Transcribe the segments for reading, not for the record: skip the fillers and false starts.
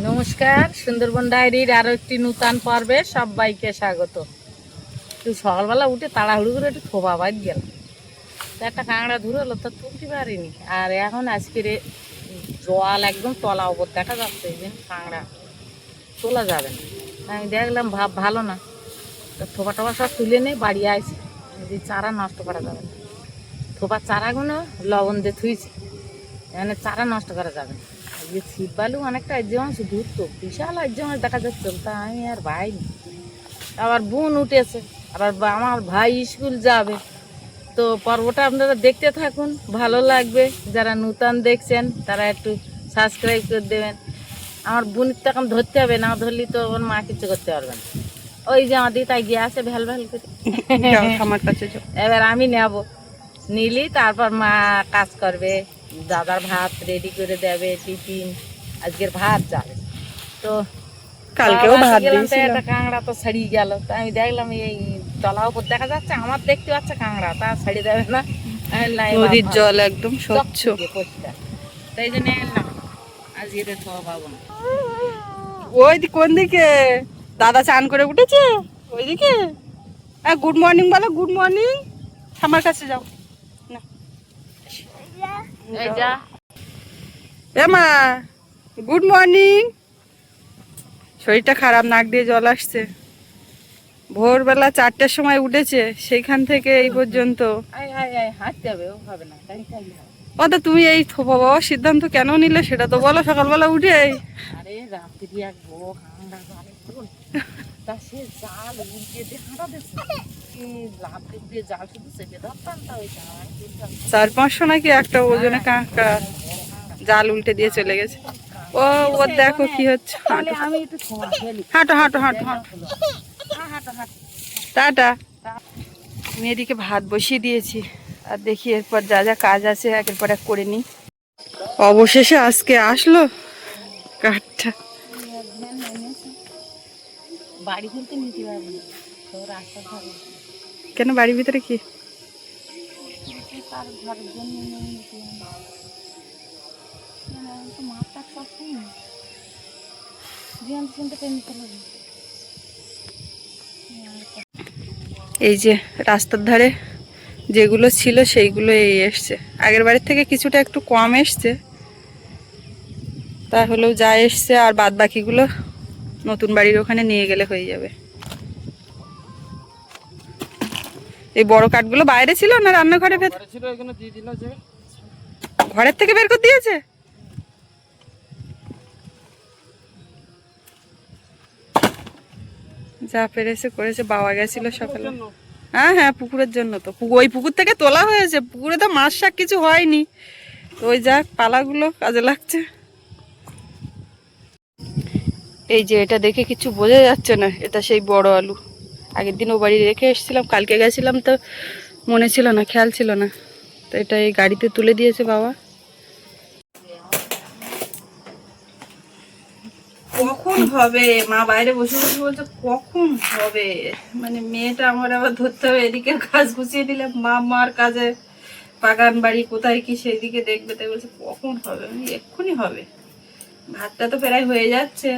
নমস্কার, সুন্দরবন ডায়েরির আরো একটি নূতন পর্বে সবাইকে স্বাগত। তুই সকালবেলা উঠে তাড়াহুড়ো করে একটু থোবা বাদ গেল, তো একটা কাঁকড়া ধরলো, তা তুলতে পারিনি। আর এখন আজকের জল একদম তলা ওপর দেখা যাচ্ছে, এই জন্য কাঁকড়া তোলা যাবে না। আমি দেখলাম ভাব ভালো না, তো থোপা টোপা সব তুলে নিয়ে বাড়ি আসি, যদি চারা নষ্ট করা যাবে না। থোপার চারাগুলো লবণ দিয়ে থুইছি, এখানে চারা নষ্ট করা যাবে না। যে ছিপ বালু অনেকটা আজ্য মাছ ধরতো, বিশাল আজ্য মাছ দেখা যাচ্ছে, তা আমি আর বাইনি। আবার বোন উঠেছে, আবার আমার ভাই স্কুল যাবে। তো পর্বটা আপনারা দেখতে থাকুন, ভালো লাগবে। যারা নূতন দেখছেন তারা একটু সাবস্ক্রাইব করে দেবেন। আমার বোন তো এখন ধরতে হবে, না ধরলে তো ওর মা কিছু করতে পারবে না। ওই যে আমার দিদি গিয়ে আছে ভ্যাল ভ্যাল করে, আমার কাছে এবার আমি নেব, নিলি তারপর মা কাজ করবে, দাদার ভাত রেডি করে দেবে, টিফিন। আজকের ভাত যাবে তো, কালকেও ভাত দিয়েছিলাম। একটা কাঁকড়া তো ছাড়িয়ে গেল, তো আমি দেখলাম এই তলা উপর দেখা যাচ্ছে, আমার দেখতে পাচ্ছে কাঁকড়া, তা ছাড়িয়ে দেবে না। নদীর জল একদম স্বচ্ছ, পরিষ্কার, তাই জন্য এলাম। আজকে তো পাবো না। ওই কোন দিকে দাদা চান করে উঠেছে, ওইদিকে। গুড মর্নিং বলো, গুড মর্নিং। আমার কাছে যাও না, এই যা মা গুড মর্নিং। শরীরটা খারাপ, নাক দিয়ে জল আসছে। ভোরবেলা 4টার সময় উঠেছে, সেইখান থেকে এই পর্যন্ত। হাঁটতে হবে, ও হবে না, তাই খাইলে হবে। তা তুমি এই থোপা বাবা সিদ্ধান্ত কেন নিলে সেটা তো বলো সকালবেলা উঠে। আরে রাত্রি এক বড় কাঁকড়া জালে পড়ল, তা সে জাল উল্টে দিয়ে হাঁটা দিচ্ছে, লাভ দিয়ে জাল শুধু চেপে ধরতাম, তা ওই 400-500 নাকি একটা ওজনে কাঁকড়া জাল উল্টে দিয়ে চলে গেছে। ও ওর দেখো কি হচ্ছে। আমি একটু ছোঁয়া ফেলি। হাঁটো হাঁটো হাঁটো হাঁটো, টাটা। মেয়েদিকে ভাত বসিয়ে দিয়েছি, আর দেখি এরপর যা যা কাজ আছে একের পর এক করে নিই। অবশেষে আজকে আসলো কাঠটা। বাড়ি খুলতে নিতে পারবো না, তো রাস্তা ধারে। কেন, বাড়ির ভিতরে কি? তার ঘরের জন্য নিতে তো মাঠটা সব এই যে রাস্তার ধারে যেগুলো ছিল সেইগুলো এই এসছে, আগের বাড়ির থেকে কিছুটা একটু কম এসছে, তাহলেও যা এসছে আর বাদ বাকিগুলো নতুন বাড়ির ওখানে নিয়ে গেলে হয়ে যাবে। এই বড় কাঠগুলো বাইরে ছিল না রান্নাঘরে ভেতরে ছিল? এখানে দিয়ে দিল, যে ঘরের থেকে বের করে দিয়েছে। যা পেরেছে করেছে, বাবা গেছিল সকালে। হ্যাঁ হ্যাঁ, পুকুরের জন্য তো। ওই পুকুর থেকে তোলা হয়েছে, পুকুরে তো মাছ শাক কিছু হয়নি, তো ওই যাক পালাগুলো কাজে লাগছে। এই যে এটা দেখে কিছু বোঝা যাচ্ছে না, এটা সেই বড় আলু। আগের দিন ও বাড়ি রেখে এসেছিলাম, কালকে গেছিলাম তো মনে ছিল না, খেয়াল ছিল না, তো এটা এই গাড়িতে তুলে দিয়েছে বাবা। কখন হবে, মা বাইরে বসে বসে বলছে কখন হবে, মানে মেয়েটা আমার আবার ধরতে হবে, এদিকে কাজ গুছিয়ে দিলে মা মার কাজে বাগান বাড়ি কোথায় কি সেই দিকে দেখবে, তাই বলছে কখন হবে, এক্ষুনি হবে। ভাতটা তো প্রায় হয়ে যাচ্ছে,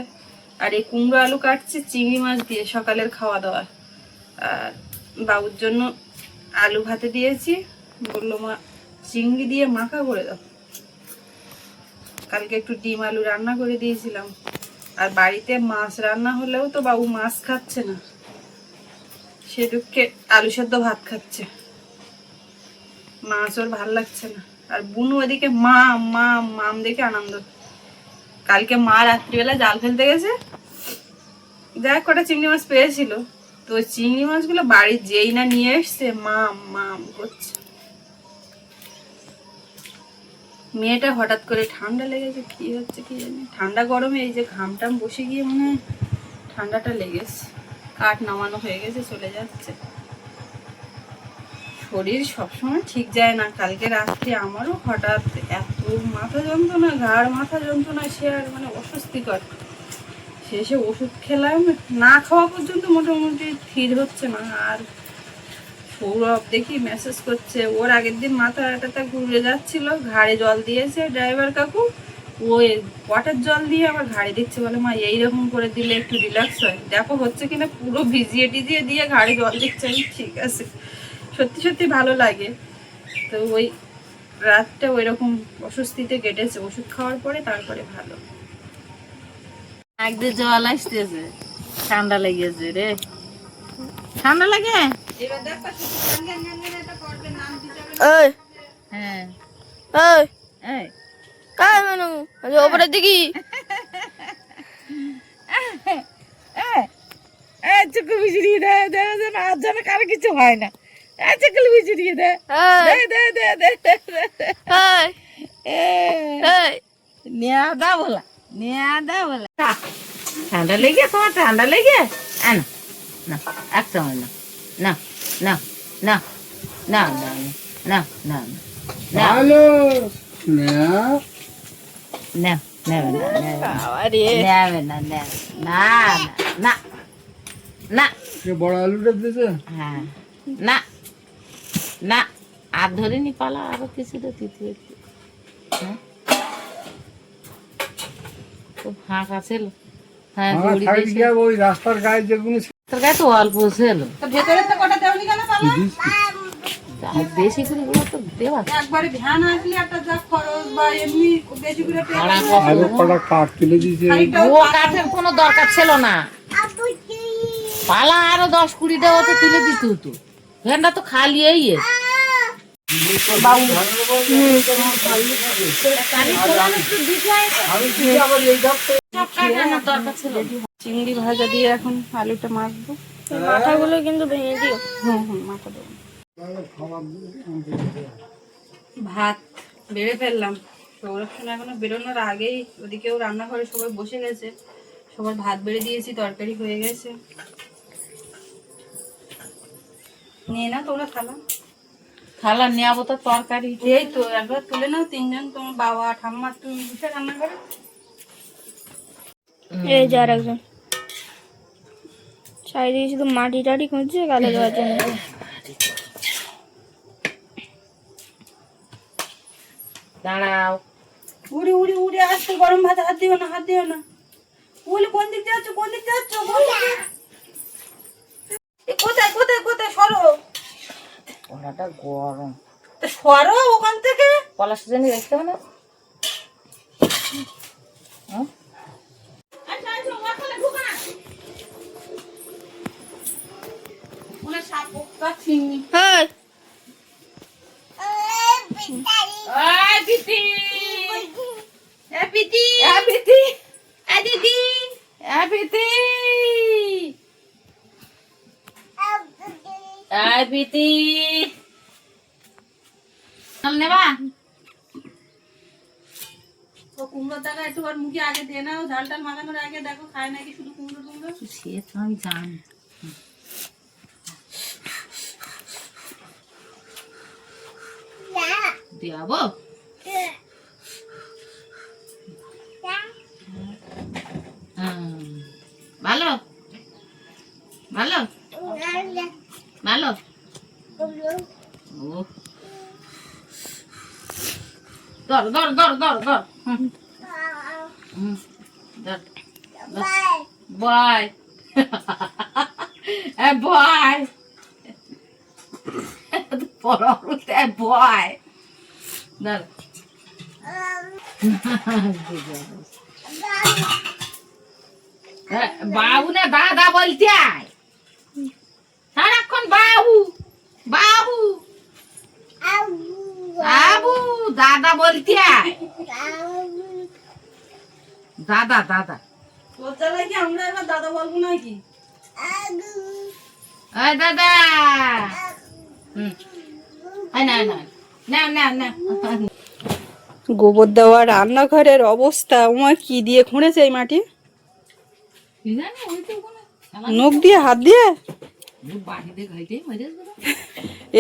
আর এই কুমড়ো আলু কাটছি চিংড়ি মাছ দিয়ে সকালের খাওয়া দাওয়া। আর বাবুর জন্য আলু ভাতে দিয়েছি, বললো মা চিংড়ি দিয়ে মাখা করে দাও। কালকে একটু ডিম আলু রান্না করে দিয়েছিলাম, আর বাড়িতে মাছ রান্না হলেও তো বাবু মাছ খাচ্ছে না, সে দুঃখে আলু সেদ্ধ ভাত খাচ্ছে, মাছ ওর ভাল লাগছে না। আর বুনু ওদিকে মাম মাম মাম দেখে আনন্দ। কালকে মা রাত্রিবেলা জাল ফেলতে গেছে, দেখ কটা চিংড়ি মাছ পেয়েছিল, তো ওই চিংড়ি মাছগুলো বাড়ি যেই না নিয়ে এসছে মাম মাম করছে। মেয়েটা হঠাৎ করে ঠান্ডা লেগেছে, কি হচ্ছে কি জানি, ঠান্ডা গরমে এই যে ঘাম টাম বসে গিয়ে মনে হয় ঠান্ডাটা লেগেছে। কাঠ নামানো হয়ে গেছে, চলে যাচ্ছে। শরীর সবসময় ঠিক যায় না, কালকে রাত্রে আমারও হঠাৎ এত মাথা যন্ত্রণা, ঘাড় মাথা যন্ত্রণা, সে আর মানে অস্বস্তিকর। শেষে ওষুধ খেলাম, না খাওয়া পর্যন্ত মোটামুটি স্থির হচ্ছে না। আর সৌরভ দেখি মেসেজ করছে, ওর আগের দিন মাথাটা ঘুরে যাচ্ছিল, ঘাড়ে জল দিয়েছে ড্রাইভার কাকু, ওই পটের জল দিয়ে আবার ঘাড়ি দিচ্ছে, বলে মা এইরকম করে দিলে একটু রিল্যাক্স হয়। দেখো হচ্ছে কিনা, পুরো ভিজিয়ে টিজিয়ে দিয়ে ঘাড়ি জল দিচ্ছে। আমি ঠিক আছে, সত্যি সত্যি ভালো লাগে। তো ওই রাতটা ওই রকম অস্বস্তিতে কেটেছে, ওষুধ খাওয়ার পরে তারপরে ভালো। একদিন জল আসতেছে, ঠান্ডা লেগেছে রে, ঠান্ডা লাগে। এবার দেখ এটা করবে, নাম দিতে ওই হ্যাঁ ওই এই কার মানু আজ ওপরে দেখি চুকু বিজড়িয়ে দে, দে দে না, আজ যেন কারো কিছু হয় না। চুকুল বিজড়িয়ে দে, দে দে দে দে দে দে। ওই ওই নেয়া দা বলা, নেয়া দা বলা। ঠান্ডা লেগে, তোমার ঠান্ডা লেগে? না না, এক সময় না, না না না না না না না না হ্যালো না না, নেবে না, নেবে না, আরে নেবে না, নেবে না, না না, কে বড় আলুটা দিয়েছে? হ্যাঁ না না, আর ধরিনি পালা, আরো কিছুটা দিতে একটু। হ্যাঁ খুব ফাঁকা ছিল। হ্যাঁ আমার দড়ি সাইড দিয়েছে। গিয়ে ওই রাস্তার গায়ে যেগুলো তোর গায়ে তো অল্প ছিল, তো ভেতরে তো কটা দেওনি কেন পালা? আর বেশি করে গুলো তো দেওয়া। একবারে ধ্যান আসলে একটা যা খরচ বা এমনি বেশি করে পেয়ে ভাড়া গেলে কত? আরো কটা কাঠ তুলে দিয়েছে। খানিকটা ও কাঠের কোনো দরকার ছিল না, পালা আরো 10-20 দেওয়াতে তুলে দিত তো। ভ্যানটা তো খালি এই দরকার ছিল। চিংড়ি ভাজা দিয়ে এখন আলুটা মাখবো। মাথাগুলো কিন্তু ভেঙে দিও। হুম হুম, মাথা দেবো। ভাত বেড়ে ফেললাম, সৌরক্ষণ এখনো বেরোনোর আগেই ওদিকেও রান্নাঘরে সবাই বসে গেছে। সবার ভাত বেড়ে দিয়েছি, তরকারি হয়ে গেছে। নিয়ে না তোমরা থালা। থালা নেবো তো তরকারি। এই তো একবার তুলে নাও, তিনজন, তোমার বাবা ঠাম্মা, তুমি বসে রান্না করো। এই যে আর একজন চারিদিকে শুধু মাটি টাটি খুঁজছে গালে দেওয়ার জন্য। দাঁড়াও, উড়ে উড়ে উড়ে আসতে, গরম ভাত হাত দিও না, হাত দিও না। বলে কোন দিক যাচ্ছ, কোন দিক যাচ্ছ, কোথায় কোথায় কোথায়, সরো। ওনাটা গরম, তা সরো ওখান থেকে। পলাশ জানি দেখতে হবে না। হুম? হ্যাঁ নেবা ও কুমড়োর টাকা একটু ওর মুখে আগে দিয়ে নাও, ঝাল টাল মাখানোর আগে দেখো খায় নাকি শুধু কুমড়ো টুমড়ো। সে তো আমি জানি। দেবো ভালো ভালো ভালো। ও ধর ধর ধর ধর ধর, ধর বয় বয় পরতে বয় ধর। বাবু না দাদা বলতে আয়, সারাক্ষণ বাবু বাবু বাবু দাদা বলতে আয়, দাদা দাদা। তোর জ্বালায় কি আমরা এবার দাদা বলবো নাকি? ওই দাদা। না না না না না। গোবর দেওয়া রান্নাঘরের অবস্থা, উমা কি দিয়ে খুঁড়েছে এই মাটি? নখ দিয়ে, হাত দিয়ে?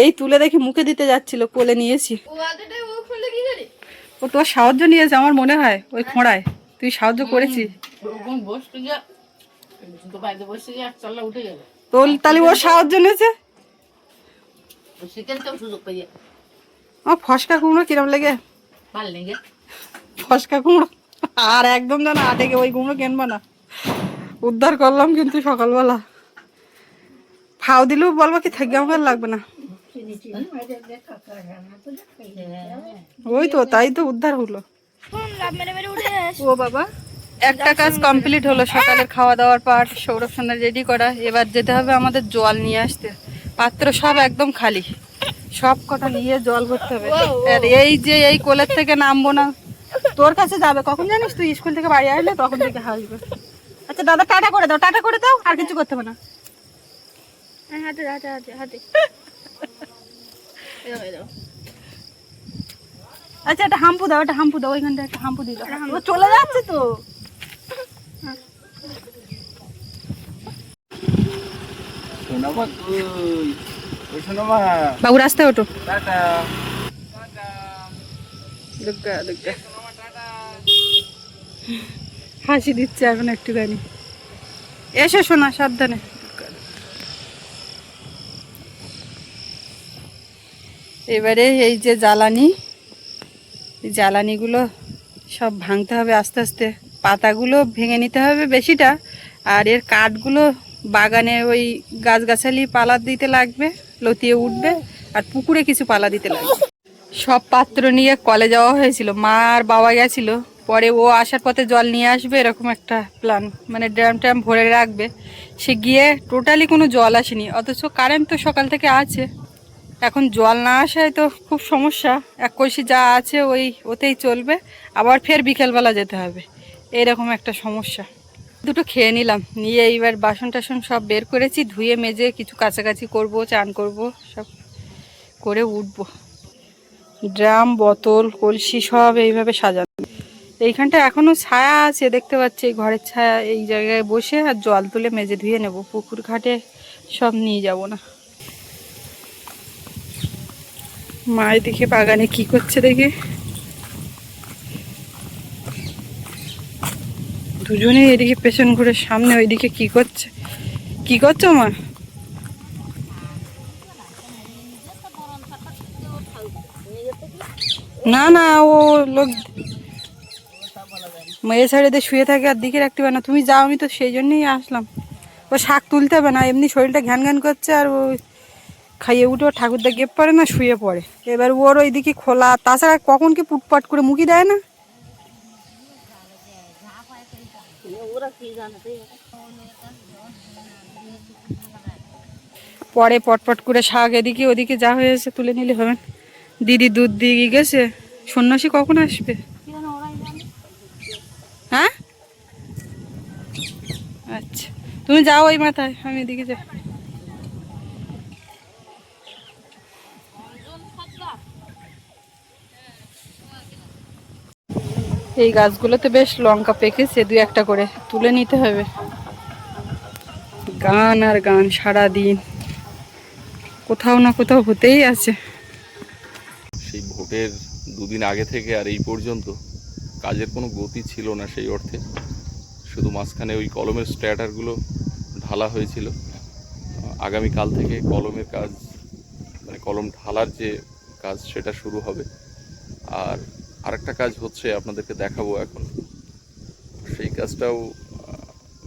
এই তুলে দেখি মুখে দিতে যাচ্ছিল, কোলে নিয়েছি। ও তোর সাহায্য নিয়েছে আমার মনে হয়, ওই খোঁড়ায় তুই সাহায্য করেছিস। তোর তাহলে ওর সাহায্য নিয়েছে। আমার ফসকা কুমড়ো কিরম লেগে, ফসকা কুমড়ো আর একদম যেন আটেকে ওই কুমড়ো কিনবো না। উদ্ধার করলাম কিন্তু সকালবেলা ফাও দিলেও বলবো কি থাকি আমার লাগবে না। ওই তো তাই তো উদ্ধার হলো। লাভ মেরে মেরে উঠে ও বাবা, একটা কাজ কমপ্লিট হলো, সকালের খাওয়া দাওয়ার পাট সৌরভ সন্ধ্যা রেডি করা। এবার যেতে হবে আমাদের জল নিয়ে আসতে। পাত্র সব একদম খালি, সব কটা নিয়ে জল ভরতে হবে। আর এই যে এই কোলের থেকে নামবো না, তোর কাছে যাবে কখন জানিস? তুই স্কুল থেকে বাড়ি আসলে তখন থেকে হাসবে। আচ্ছা দাদা টাটা করে দাও, টাটা করে দাও, আর কিছু করতে হবে না। হাতে হাতে হাতে হাতে আচ্ছা একটা হাম্পু দাও, একটা হাম্পু দাও, ওইখানটা একটা হাম্পু দিয়ে দাও। ও চলে যাচ্ছে তো। বাবু রাস্তায় ওঠো। দুগ্গা দুগ্গা হাসি দিচ্ছে এখন একটুখানি। এসো শোনা, সাবধানে। এবারে এই যে জ্বালানি, এই জ্বালানিগুলো সব ভাঙতে হবে আস্তে আস্তে। পাতাগুলো ভেঙে নিতে হবে বেশিটা, আর এর কাঠগুলো বাগানে ওই গাছগাছালি পালা দিতে লাগবে, লতিয়ে উঠবে, আর পুকুরে কিছু পালা দিতে লাগবে। সব পাত্র নিয়ে কলে যাওয়া হয়েছিল, মা আর বাবা গেছিল, পরে ও আসার পথে জল নিয়ে আসবে এরকম একটা প্ল্যান, মানে ড্রাম ট্রাম ভরে রাখবে। সে গিয়ে টোটালি কোনো জল আসেনি, অথচ কারেন্ট তো সকাল থেকে আছে। এখন জল না আসায় তো খুব সমস্যা। এক কলসি যা আছে ওতেই চলবে, আবার ফের বিকেলবেলা যেতে হবে, এরকম একটা সমস্যা। দুটো খেয়ে নিলাম, নিয়ে এইবার বাসন টাসন সব বের করেছি, ধুয়ে মেজে কিছু কাছাকাছি করব, চান করব, সব করে উঠবো। ড্রাম বোতল কলসি সব এইভাবে সাজানো। এইখানটা এখনো ছায়া আছে দেখতে পাচ্ছি, ঘরের ছায়া। এই জায়গায় বসে আর জল তুলে মেজে ধুয়ে নেব, পুকুর ঘাটে সব নিয়ে যাব না। মায়ের দিকে বাগানে কি করছে দেখি, দুজনে এদিকে পেছন ঘুরে সামনে ওইদিকে কি করছে। কি করছো মা? না না, ও লোক মেয়ে ছেড়ে দিয়ে শুয়ে থাকে আর দিকে রাখতে পারে না। তুমি যাও, আমি তো সেই জন্যই আসলাম। ও শাক তুলতে হবে না, এমনি শরীরটা ঘ্যান ঘ্যান করছে, আর ও খাইয়ে উঠে ও ঠাকুরদা গেপ পড়ে না, শুয়ে পড়ে। এবার ওর ওইদিকে খোলা, তাছাড়া কখন কি পুটপাট করে মুখি দেয় না। পরে পটপট করে শাক এদিকে ওদিকে যা হয়েছে তুলে নিলে হবে। দিদি দুধ দিয়ে গেছে, সন্ন্যাসী কখন আসবে? হ্যাঁ আচ্ছা, তুমি যাও ওই মাথায়, আমি এদিকে যাই। এই গাছগুলোতে বেশ লঙ্কা পেকেছে, দুই একটা করে তুলে নিতে হবে। গান আর গান সারাদিন কোথাও না কোথাও হতেই আছে। সেই ভোটের দুদিন আগে থেকে আর এই পর্যন্ত কাজের কোনো গতি ছিল না সেই অর্থে। শুধু মাঝখানে ওই কলমের স্ট্যাটারগুলো ঢালা হয়েছিল। আগামীকাল থেকে কলমের কাজ, মানে কলম ঢালার যে কাজ, সেটা শুরু হবে। আর আরেকটা কাজ হচ্ছে, আপনাদেরকে দেখাবো এখন। সেই কাজটাও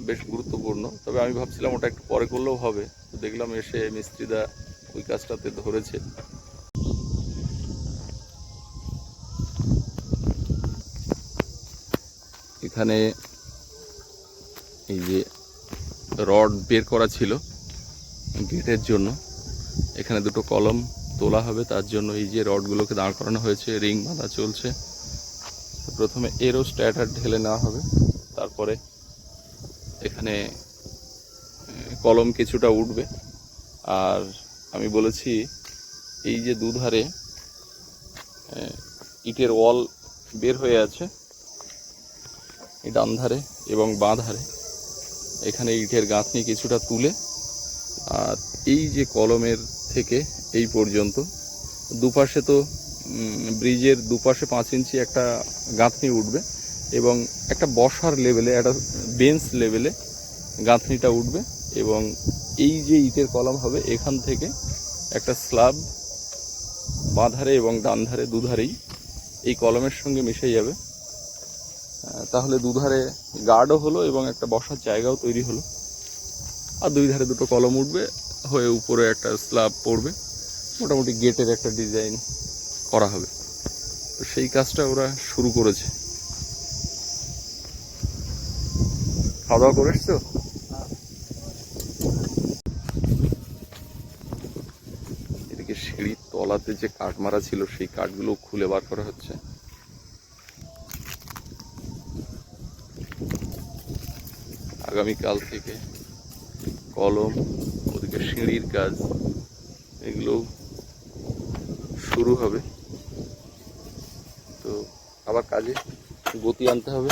বেশ গুরুত্বপূর্ণ, তবে আমি ভাবছিলাম ওটা একটু পরে করলেও হবে। তো দেখলাম এসে মিস্ত্রিদা ওই কাজটাতে ধরেছে। এখানে এই যে রড বের করা ছিল গেটের জন্য, এখানে দুটো কলম তোলা হবে, তার জন্য এই যে রডগুলোকে দাঁড় করানো হয়েছে, রিং বাঁধা চলছে। প্রথমে এরও স্ট্যাটার ঢেলে নেওয়া হবে, তারপরে এখানে কলম কিছুটা উঠবে। আর আমি বলেছি এই যে দুধারে ইটের ওয়াল বের হয়ে আছে, এই ডান ধারে এবং বাঁ ধারে, এখানে ইটের গাঁথনি কিছুটা তুলে, আর এই যে কলমের থেকে এই পর্যন্ত দুপাশে তো ব্রিজের দুপাশে 5 ইঞ্চি একটা গাঁথনি উঠবে, এবং একটা বসার লেভেলে, একটা বেঞ্চ লেভেলে গাঁথনিটা উঠবে, এবং এই যে ইটের কলম হবে এখান থেকে একটা স্ল্যাব বাঁ ধারে এবং ডান ধারে দুধারেই এই কলমের সঙ্গে মিশে যাবে। তাহলে দুধারে গার্ডও হলো এবং একটা বসার জায়গাও তৈরি হলো। আর দুই ধারে দুটো কলম উঠবে, হয়ে উপরে একটা স্ল্যাব পড়বে, মোটামুটি গেটের একটা ডিজাইন করা হবে। তো সেই কাজটা ওরা শুরু করেছে। খাওয়া দাওয়া করে এসছো? এদিকে সিঁড়ির তলাতে যে কাঠ মারা ছিল সেই কাঠগুলো খুলে বার করা হচ্ছে। আগামীকাল থেকে কলম, ওদিকে সিঁড়ির কাজ, এগুলো শুরু হবে। তো আবার কাজে গতি আনতে হবে।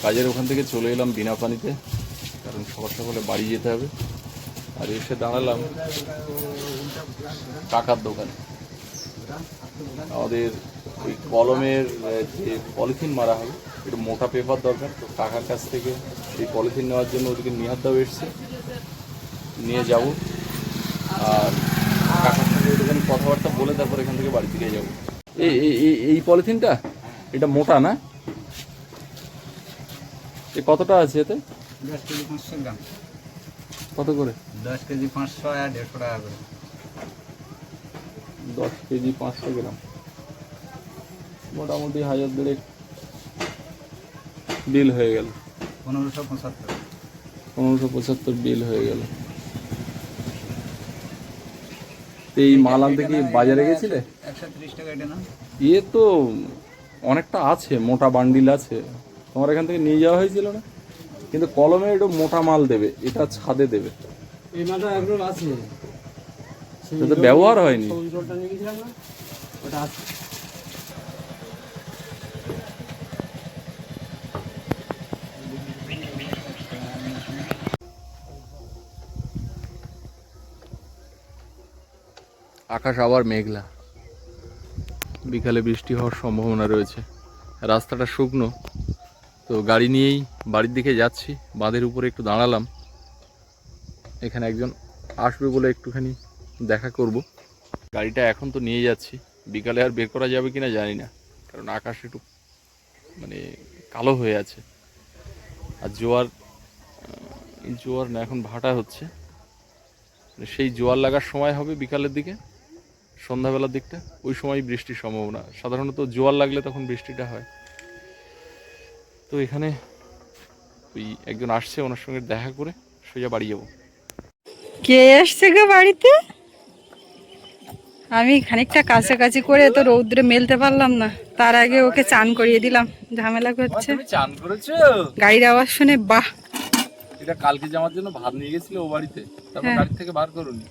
কাজের ওখান থেকে চলে এলাম বিনা পানিতে, কারণ সকাল সকালে বাড়ি যেতে হবে। আর এসে দাঁড়ালাম কাকার দোকানে। আমাদের ওই কলমের যে পলিথিন মারা হবে, একটু মোটা পেপার দরকার। তো কাকার কাছ থেকে এই পলিথিন নেওয়ার জন্য ওদিকে নিহাতদাও এসছে, নিয়ে যাব। আর কাকার সঙ্গে ওখানে কথাবার্তা বলে তারপর এখান থেকে বাড়ি ফিরে যাবো। এই পলিথিনটা এটা মোটা না? এ কতটা আছে এতে? 10 কেজি 500 গ্রাম। কত করে? 10 কেজি 500 আর 150 টাকা করে। 10 কেজি 500 গ্রাম, মোটামুটি 1000 বিল হয়ে গেল। 1575 বিল হয়ে গেল। এই মাল আনতে কি বাজারে গেছিলে? 130 টাকা এটা না? এ তো অনেকটা আছে, মোটা বান্ডিল আছে। তোমার এখান থেকে নিয়ে যাওয়া হয়েছিল না? কিন্তু কলমে একটু মোটা মাল দেবে, এটা ছাদে দেবে। এই মালটা একদম আছে, সেটা তো ব্যবহার হয়নি। সবুজটা নিয়ে গেছিলাম না, ওটা আছে। আকাশ আবার মেঘলা, বিকালে বৃষ্টি হওয়ার সম্ভাবনা রয়েছে। রাস্তাটা শুকনো, তো গাড়ি নিয়েই বাড়ির দিকে যাচ্ছি। বাঁধের উপরে একটু দাঁড়ালাম, এখানে একজন আসবে বলে একটুখানি দেখা করব। গাড়িটা এখন তো নিয়ে যাচ্ছি, বিকালে আর বের করা যাবে কিনা জানি না, কারণ আকাশ একটু মানে কালো হয়ে আছে। আর জোয়ার না, এখন ভাটা হচ্ছে। সেই জোয়ার লাগার সময় হবে বিকালের দিকে, সন্ধ্যাবেলার দিকটা, ওই সময় বৃষ্টির সম্ভাবনা। সাধারণত জোয়ার লাগলে তখন বৃষ্টিটা হয়। তো এখানে ওই একজন আসছে, ওনার সঙ্গে দেখা করে সোজা বাড়ি যাবো। কে এসছে গো বাড়িতে? আমি খানিকটা কাছাকাছি করে তো রৌদ্রে মেলতে পারলাম না, তার আগে ওকে চান করিয়ে দিলাম। ঝামেলা করছে। তুমি চান করেছো? গাড়ির আওয়াজ শুনে বাহ। এটা কালকে যাওয়ার জন্য ভাত নিয়ে গেছিল ও বাড়িতে, তারপর গাড়ি থেকে বার করুনি।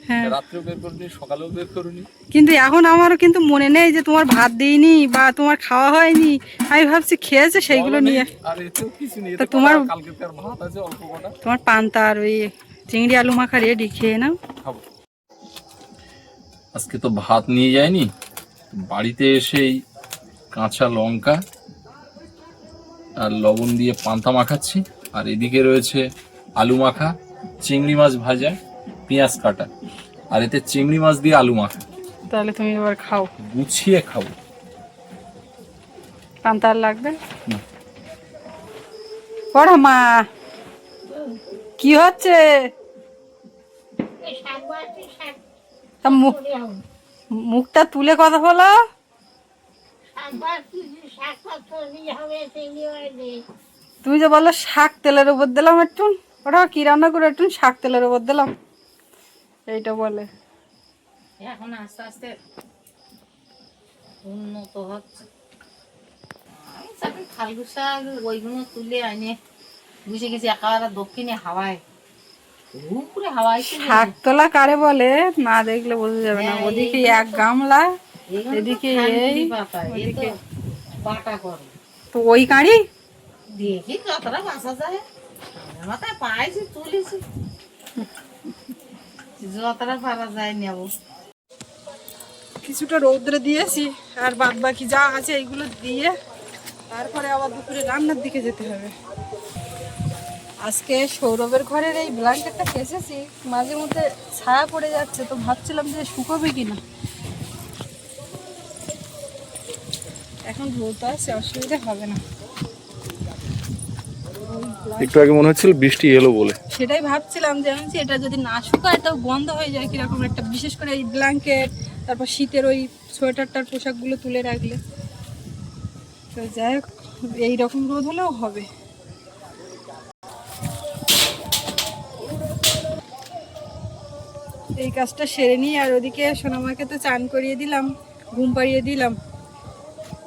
হ্যাঁ, রাত্রেও বের করুনি, সকালেও বের করুনি। কিন্তু এখন আমারও কিন্তু মনে নেই যে তোমার ভাত দিইনি বা তোমার খাওয়া হয়নি। আমি ভাবছি খেয়েছে সেইগুলো নিয়ে। আর এতেও কিছু নেই, তা এতে তোমার কালকে তার ভাত আছে অল্প কটা। তোমার পান্তা আর ওই চিংড়ি আলু মাখা রেডি, খেয়ে নাও। খাবো। আজকে তো ভাত নিয়ে যায়নি, বাড়িতে এসেই কাঁচা লঙ্কা আর লবণ দিয়ে পান্তা মাখাচ্ছি। আর এদিকে রয়েছে আলু মাখা, চিংড়ি মাছ ভাজা, পেঁয়াজ কাটা, আর এতে চিংড়ি মাছ দিয়ে আলু মাখা। তাহলে তুমি এবার খাও, গুছিয়ে খাবো। পান্তা আর লাগবে পড়া মা। কি হচ্ছে? তা মুখটা তুলে কথা বলো। তুমি যে বললো শাক তেলের উপর দিলাম একটু, ওটা কি রান্না করে একটু শাক তেলের উপর দিলাম, এইটা বলে। এখন আস্তে আস্তে উন্নত হচ্ছে। আমি খালগু শাক ওইগুলো তুলে আনে বুঝে গেছি একেবারে দক্ষিণে হাওয়ায়, উপরে হাওয়ায়। শাক তোলা কারে বলে না দেখলে বোঝা যাবে না। ওদিকে এক গামলা, এদিকে এই, ওদিকে বাটা করো। তো ওই গাড়ি দেখি যতটা বাঁচা যায়, আমার মাথায় পাইছি তুলেছি, যতটা পারা যায় নেব। কিছুটা রৌদ্রে দিয়েছি, আর বাদ বাকি যা আছে এইগুলো দিয়ে তারপরে আবার দুপুরে রান্নার দিকে যেতে হবে। আজকে সৌরভের ঘরের এই ব্ল্যাঙ্কেটটা কেচেছি, মাঝে মধ্যে ছায়া পড়ে যাচ্ছে, তো ভাবছিলাম যে শুকোবে কিনা। এখন রোদ আছে, অসুবিধা হবে না। একটু আগে মনে হচ্ছিল বৃষ্টি এলো বলে। সেটাই ভাবছিলাম যে আমি এটা যদি না শুকায় তাও গন্ধ হয়ে যায় কিরকম একটা, বিশেষ করে এই ব্ল্যাঙ্কেট, তারপর শীতের ওই সোয়েটারটার পোশাকগুলো তুলে রাখলে। তো যাই হোক, এইরকম রোদ হলেও হবে। এই কাজটা সেরে নিই, আর ওদিকে সোনামাকে তো চান করিয়ে দিলাম, ঘুম পাড়িয়ে দিলাম,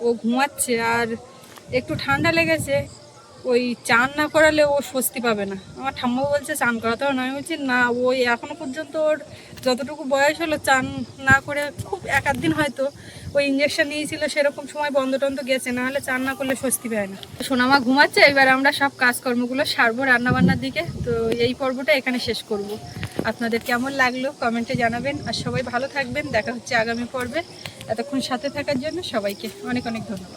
ও ঘুমাচ্ছে। আর একটু ঠান্ডা লেগেছে, ওই চান না করালে ও স্বস্তি পাবে না। আমার ঠাম্মা বলছে চান করাতে হবে না, আমি বলছি না, ওই এখনো পর্যন্ত ওর যতটুকু বয়স হলো চান না করে, খুব এক আধ দিন হয়তো ওই ইঞ্জেকশন নিয়েছিল সেরকম সময় বন্ধ টন্ধ গেছে, না হলে চান না করলে স্বস্তি পায় না। সোনামা ঘুমাচ্ছে, এবার আমরা সব কাজকর্মগুলো সারবো রান্নাবান্নার দিকে। তো এই পর্বটা এখানে শেষ করব। আপনাদের কেমন লাগলো কমেন্টে জানাবেন, আর সবাই ভালো থাকবেন। দেখা হচ্ছে আগামী পর্বে। এতক্ষণ সাথে থাকার জন্য সবাইকে অনেক অনেক ধন্যবাদ।